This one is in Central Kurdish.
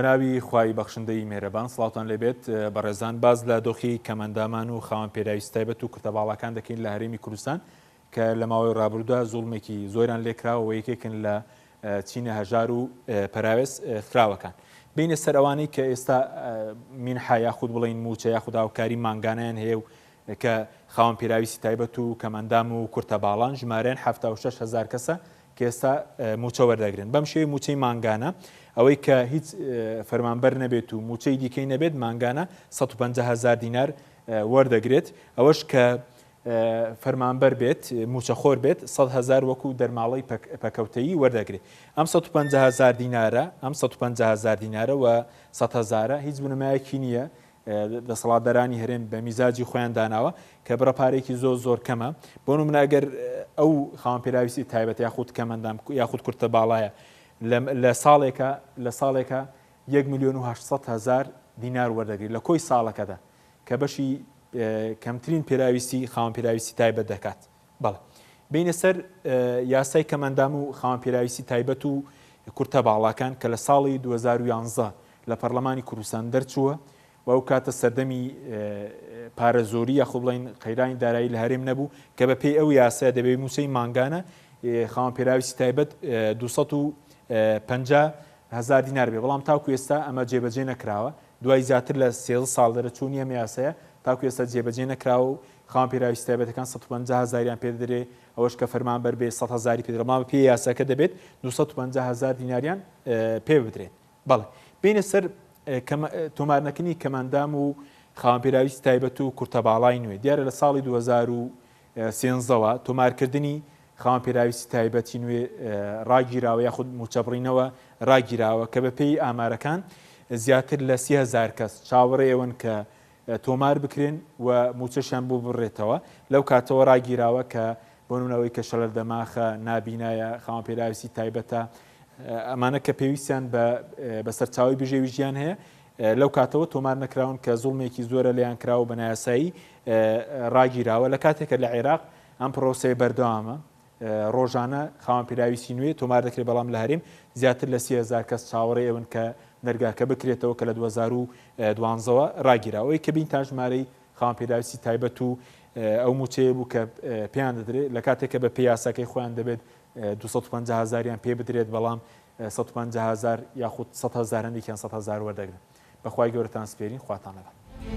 بناوی خوای بەخشندەی مێرەبان سڵاوتان لێبێت بەڕێزان باز لە دۆخی کەمەندامان و خاوەن پێداویستی تایبەت و کورتەباڵەکان دەکەین لە هەرێمی کوردستان کە لە ماوەی ڕابردوودا زوڵمێکی زۆریان لێکراوە و یەکێکن لە چینە هەژار و پەراوێز فراوەکان بینە سەر ئەوانەی کە ئێستا مینحا یاخود بڵین موچە یاخود هاوکاری مانگانیان هەیە و کە خاوەن پێداویستی تایبەت و کەمەندام و کورتەباڵان ژمارەیان 76,000 کەسە کە ئێستا موچە وەردەگرن بەم شێوەی موچەی مانگانە ئەوەی کە هیچ فەرمانبەر نەبێت و موچەی دیکەی نەبێت مانگانە 150,000 دینار وەردەگرێت ئەوەش کە فەرمانبەر بێت موچەخۆر بێت 100,000 وەکو دەرماڵی پەکەوتەیی وەردەگرێت ئەم 150,000 دینارە ئەم 150,000 دینارە و 100,000 هیچ بنەمایەکی نییە دەسەڵاتدارانی هەرێم بە میزاجی خۆیان داناوە کە بڕەپارێکی زۆر کەمە بۆ نمونە ئەگەر ئەو خاوەن پێداویستی تایبەت یاخود کەمەندام یاخود کورتەباڵایە لە ساڵێکە 1,800,000 دینار وەردەگرێت لە کۆی ساڵەکەدا کە بەشی کەمترین پێداویستی خاوەن پێداویستی تایبەت دەکات بەڵێ بینە سەر یاسای کەمەندام و خاوەن پێداویستی تایبەت و کورتەباڵەکان کە لە ساڵی 2011 لە پەرلەمانی کوردستان دەرچووە و ئەو کاتە سەردەمی پارەزۆری یاخود بڵین قەیرانی دارایی لە هەرێم نەبوو کە بە پێی ئەو یاسایە دەبێت موچەی مانگانە خاوەن پێداویستی تایبەت 250,000 دینار بێ بەڵام تاکو ئێستا ئەمە جێبەجێ نەکراوە دوای زیاتر لە 13 ساڵ دەرەچوونی ئەم یاسایە تاکو ئێستا جێبەجێ نەکراوە و خاوەن پێداویستی تایبەتەکان 150,000 پێدرێ ئەوەش کە فەرمانبەر بێ 100,000 پێدرێ بەڵام پێی یاساکە دەبێت 250,000 دیناریان پێ بدرێت بەڵێ بینە سەر تۆمارنەکەنی کەمەندام و خاوەن پێداویستی تایبەت و کورتەباڵای نوێ دیارە لە ساڵی 2013ەوە تۆمارکردنی خاوەن پێداویستی تایبەتی نوێ ڕاگیراوە یاخود موچەبڕینەوە ڕاگیراوە کە بە پێی ئامارەکان زیاتر لە 30,000 کەس چاوەڕێەوەن کە تۆمار بکرێن و موچەشیان بۆ بڕێتەوە لەو کاتەوە ڕاگیراوە کە بۆ نمونەوەی کە شەلەر دەماخە نابینایە خاوەن پێداویستی تایبەتە ئەمانە کە پێویستیان بە سەرچاوی بژێوی ژیان هەیە لەو کاتەوە تۆمار نەکراون کە زوڵمێکی زۆرە لەیان کراوە بە نایاسایی ڕاگیراوە لە کاتێکە لە عێراق ئەم پرۆسەیە بەردەوامە ڕۆژانە خاوەن پێداویستی نوێ تۆمار دەکرێت بەڵام لە هەرێم زیاتر لە 30,000 کەس چاوەڕێ ئەون کە نەرگاکە بکرێتەوە کە لە 2012ەوە ڕاگیراوەی کە بین تا ژمارەی خاوەن پێداویستی تایبەت و ئەو موچەیە بوو کە پێیان دەدرێت لە کاتێککە بە پێیاسەکەی خۆیان دەبێت 250,000 پێ بدرێت بەڵام 150,000 یاخود 100,000 هەندێکیان 100,000 وەردەگرن بەخوای گەورەتان سپێرین خواتان لەگەڵ